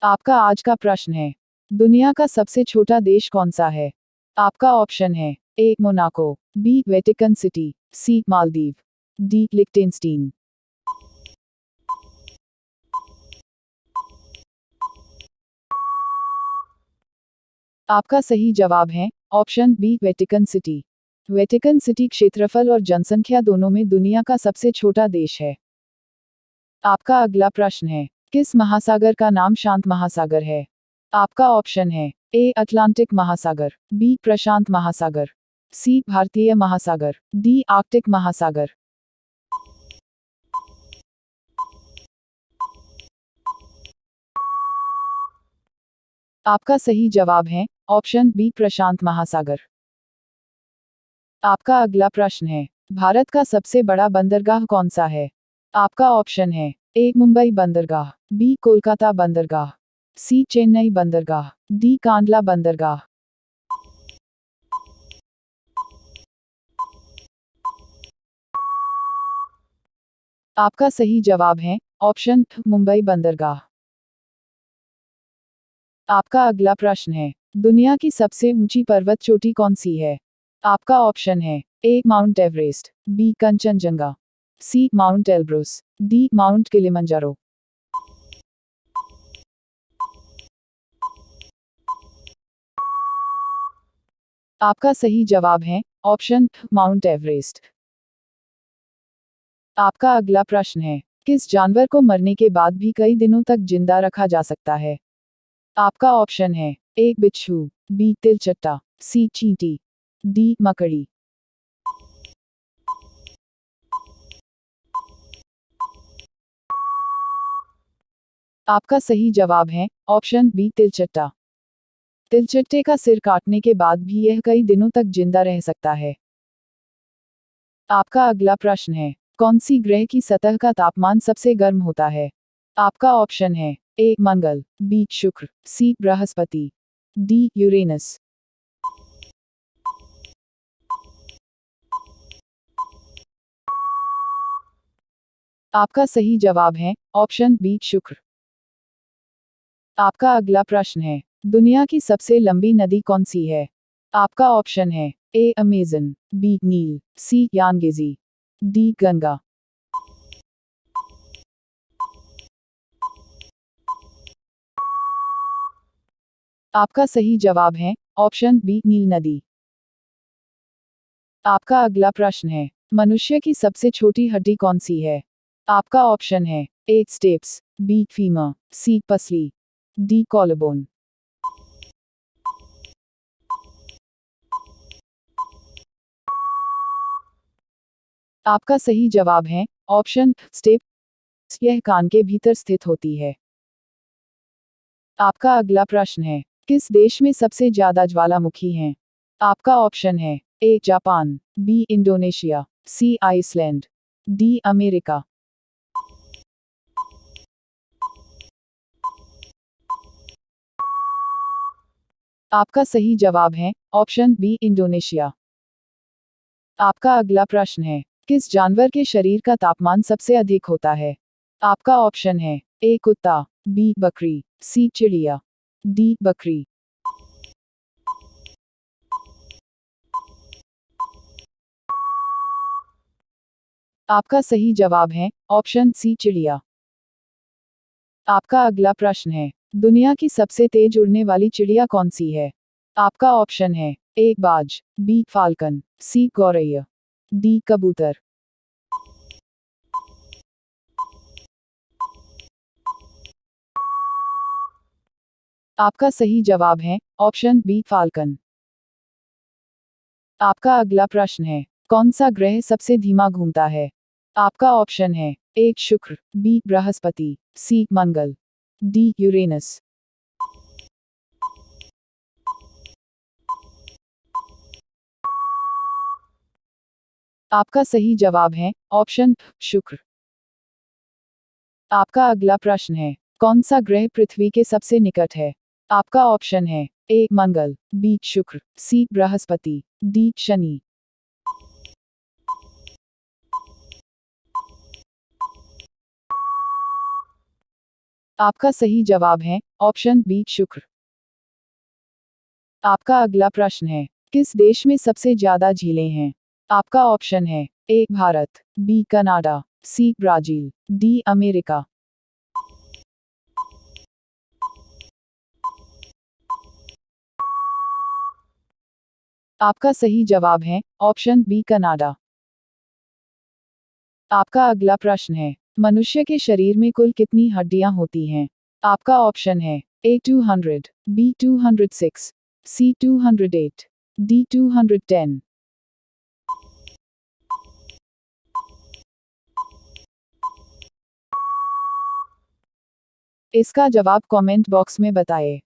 आपका आज का प्रश्न है, दुनिया का सबसे छोटा देश कौन सा है? आपका ऑप्शन है A Monaco, B Vatican City, C Maldives, D Liechtenstein. आपका सही जवाब है option B Vatican City. Vatican City क्षेत्रफल और जनसंख्या दोनों में दुनिया का सबसे छोटा देश है। आपका अगला प्रश्न है, किस महासागर का नाम शांत महासागर है? आपका ऑप्शन है ए अटलांटिक महासागर, बी प्रशांत महासागर, सी भारतीय महासागर, डी आर्कटिक महासागर। आपका सही जवाब है ऑप्शन बी प्रशांत महासागर। आपका अगला प्रश्न है, भारत का सबसे बड़ा बंदरगाह कौन सा है? आपका ऑप्शन है ए मुंबई बंदरगाह, बी कोलकाता बंदरगाह, सी चेन्नई बंदरगाह, डी कांडला बंदरगाह। आपका सही जवाब है ऑप्शन मुंबई बंदरगाह। आपका अगला प्रश्न है, दुनिया की सबसे ऊंची पर्वत चोटी कौन सी है? आपका ऑप्शन है A Mount Everest, B Kanchenjunga, C Mount Elbrus, D Mount Kilimanjaro. आपका सही जवाब है ऑप्शन माउंट एवरेस्ट। आपका अगला प्रश्न है, किस जानवर को मरने के बाद भी कई दिनों तक जिंदा रखा जा सकता है? आपका ऑप्शन है ए बिच्छू, बी तिलचट्टा, सी चींटी, डी मकड़ी। आपका सही जवाब है ऑप्शन बी तिलचट्टा। तिलचट्टे का सिर काटने के बाद भी यह कई दिनों तक जिंदा रह सकता है। आपका अगला प्रश्न है, कौन सी ग्रह की सतह का तापमान सबसे गर्म होता है? आपका ऑप्शन है ए मंगल, बी शुक्र, सी बृहस्पति, डी यूरेनस। आपका सही जवाब है ऑप्शन बी शुक्र। आपका अगला प्रश्न है, दुनिया की सबसे लंबी नदी कौन सी है? आपका ऑप्शन है ए अमेजन, बी नील, सी यानगेजी, डी गंगा। आपका सही जवाब है ऑप्शन बी नील नदी। आपका अगला प्रश्न है, मनुष्य की सबसे छोटी हड्डी कौन सी है? आपका ऑप्शन है ए स्टेप्स, बी फीमर, सी पसली, डी कॉलरबोन। आपका सही जवाब है ऑप्शन स्टेप्स, यह कान के भीतर स्थित होती है। आपका अगला प्रश्न है, किस देश में सबसे ज्यादा ज्वालामुखी हैं? आपका ऑप्शन है A Japan, B Indonesia, C Iceland, D America. आपका सही जवाब है ऑप्शन बी इंडोनेशिया। आपका अगला प्रश्न है, किस जानवर के शरीर का तापमान सबसे अधिक होता है? आपका ऑप्शन है ए कुत्ता, बी बकरी, सी चिड़िया, डी बकरी। आपका सही जवाब है ऑप्शन सी चिड़िया। आपका अगला प्रश्न है, दुनिया की सबसे तेज उड़ने वाली चिड़िया कौन सी है? आपका ऑप्शन है ए बाज, बी फाल्कन, सी गौरैया, डी कबूतर। आपका सही जवाब है ऑप्शन बी फाल्कन। आपका अगला प्रश्न है, कौन सा ग्रह सबसे धीमा घूमता है? आपका ऑप्शन है ए शुक्र, बी बृहस्पति, सी मंगल, डी यूरेनस। आपका सही जवाब है ऑप्शन शुक्र। आपका अगला प्रश्न है, कौन सा ग्रह पृथ्वी के सबसे निकट है? आपका ऑप्शन है ए मंगल, बी शुक्र, सी बृहस्पति, डी शनि। आपका सही जवाब है ऑप्शन बी शुक्र। आपका अगला प्रश्न है, किस देश में सबसे ज्यादा झीलें हैं? आपका ऑप्शन है A Bharat, B Canada, C Brazil, D America. आपका सही जवाब है ऑप्शन बी कनाडा। आपका अगला प्रश्न है, मनुष्य के शरीर में कुल कितनी हड्डियां होती हैं? आपका ऑप्शन है ए 200, बी 206, सी 208, डी 210। इसका जवाब कमेंट बॉक्स में बताएं।